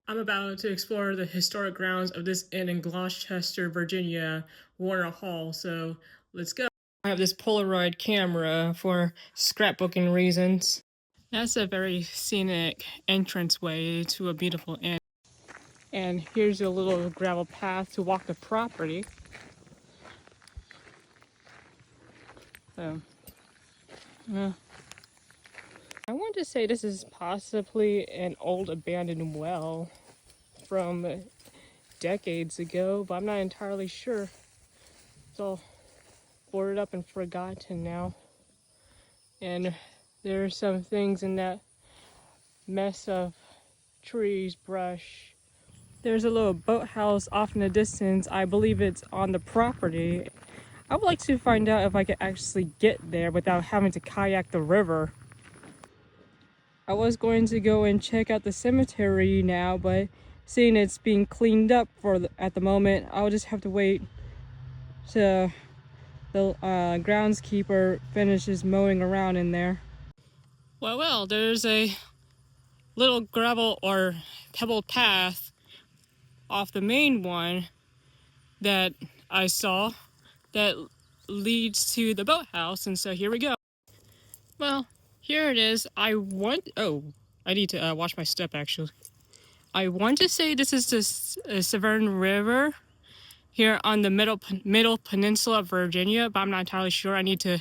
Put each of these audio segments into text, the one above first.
I'm about to explore the historic grounds of this inn in Gloucester, Virginia, Warner Hall, so let's go. I have this Polaroid camera for scrapbooking reasons. That's a very scenic entranceway to a beautiful inn. And here's a little gravel path to walk the property. So, I want to say this is possibly an old abandoned well from decades ago, but I'm not entirely sure. It's all boarded up and forgotten now. And there are some things in that mess of trees, brush. There's a little boathouse off in the distance. I believe it's on the property. I would like to find out if I could actually get there without having to kayak the river. I was going to go and check out the cemetery now, but seeing it's being cleaned up at the moment, I'll just have to wait till the groundskeeper finishes mowing around in there. Well, there's a little gravel or pebble path off the main one that I saw that leads to the boathouse, and so here we go. Well, here it is. I need to watch my step actually. I want to say this is the Severn River here on the middle peninsula of Virginia, but I'm not entirely sure. I need to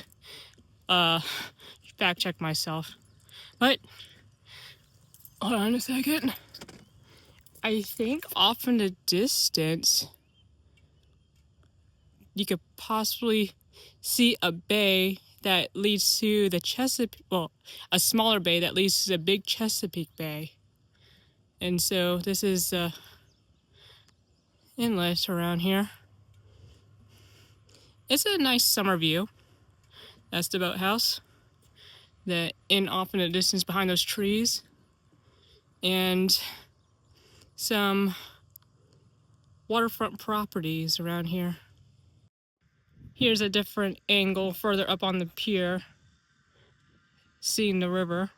fact check myself. But hold on a second. I think off in the distance you could possibly see a bay that leads to the Chesapeake, well, a smaller bay that leads to the big Chesapeake Bay. And so this is the inlet around here. It's a nice summer view. That's the boathouse. The inn off in the distance behind those trees. And some waterfront properties around here. Here's a different angle further up on the pier, seeing the river.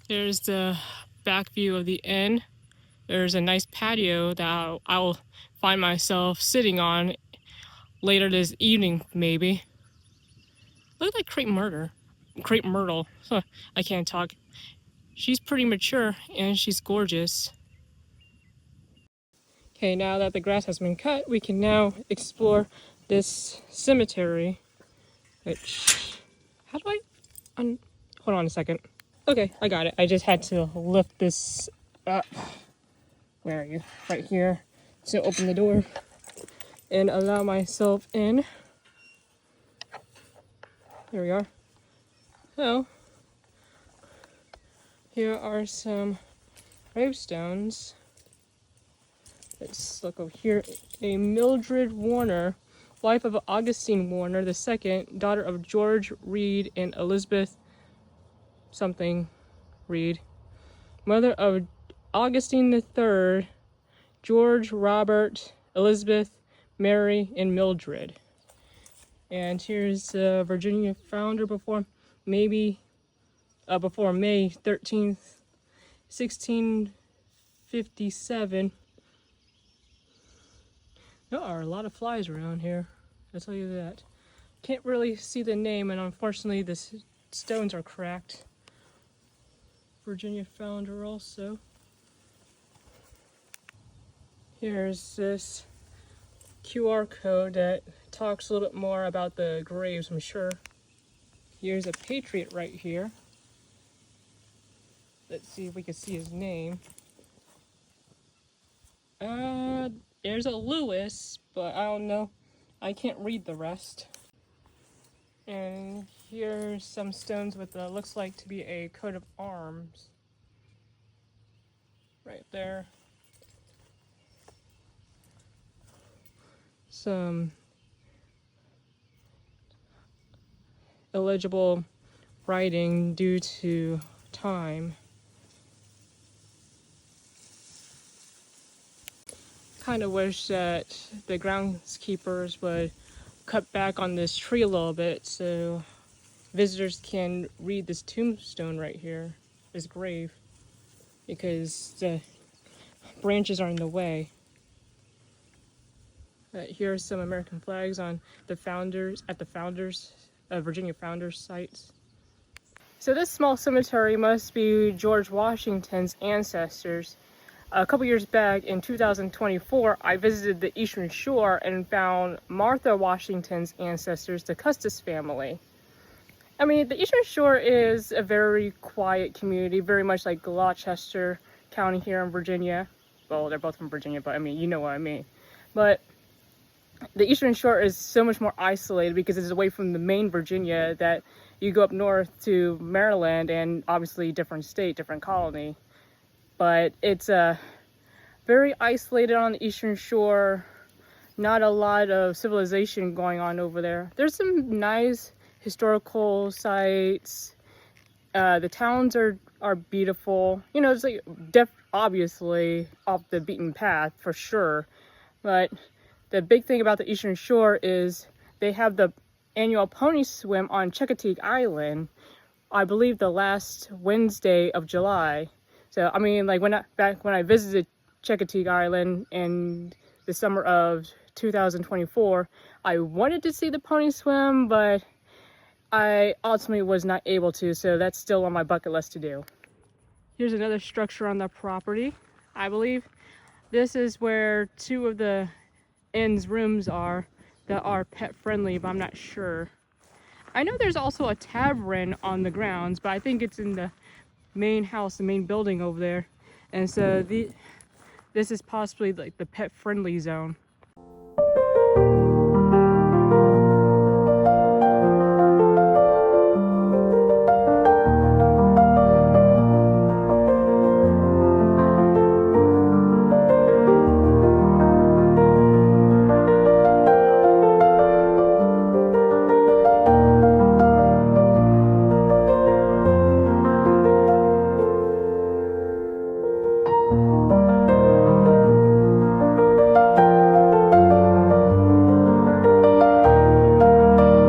There's the back view of the inn. There's a nice patio that I'll find myself sitting on later this evening, maybe. Look like Crepe Myrtle. Huh, I can't talk. She's pretty mature and she's gorgeous. Okay, now that the grass has been cut, we can now explore this cemetery. Which, how do I, hold on a second. Okay, I got it. I just had to lift this up. Where are you? Right here. So open the door and allow myself in. There we are. So, here are some gravestones. Let's look over here. A Mildred Warner, wife of Augustine Warner II, daughter of George Reed and Elizabeth something Reed, mother of Augustine III, George, Robert, Elizabeth, Mary, and Mildred. And here's Virginia founder before May 13th, 1657. There are a lot of flies around here, I'll tell you that. Can't really see the name, and unfortunately the stones are cracked. Virginia founder also. Here's this QR code that talks a little bit more about the graves, I'm sure. Here's a patriot right here. Let's see if we can see his name. There's a Lewis, but I don't know. I can't read the rest. And here's some stones with what looks like to be a coat of arms. Right there. Some illegible writing due to time. Kind of wish that the groundskeepers would cut back on this tree a little bit so visitors can read this tombstone right here, this grave, because the branches are in the way. Here are some American flags on the founders, at the founders, Virginia founders sites. So this small cemetery must be George Washington's ancestors. A couple years back in 2024, I visited the Eastern Shore and found Martha Washington's ancestors, the Custis family. I mean, the Eastern Shore is a very quiet community, very much like Gloucester County here in Virginia. Well, they're both from Virginia, but I mean, you know what I mean. But the Eastern Shore is so much more isolated because it's away from the main Virginia that you go up north to Maryland and obviously different state, different colony. But it's very isolated on the Eastern Shore. Not a lot of civilization going on over there. There's some nice historical sites. The towns are beautiful. You know, it's like obviously off the beaten path for sure. But the big thing about the Eastern Shore is they have the annual pony swim on Chesapeake Island, I believe the last Wednesday of July. So I mean, like back when I visited Chesapeake Island in the summer of 2024, I wanted to see the pony swim, but I ultimately was not able to, so that's still on my bucket list to do. Here's another structure on the property. I believe this is where two of the inn's rooms are that are pet friendly, but I'm not sure. I know there's also a tavern on the grounds, but I think it's in the main house, the main building over there. And so this is possibly like the pet friendly zone.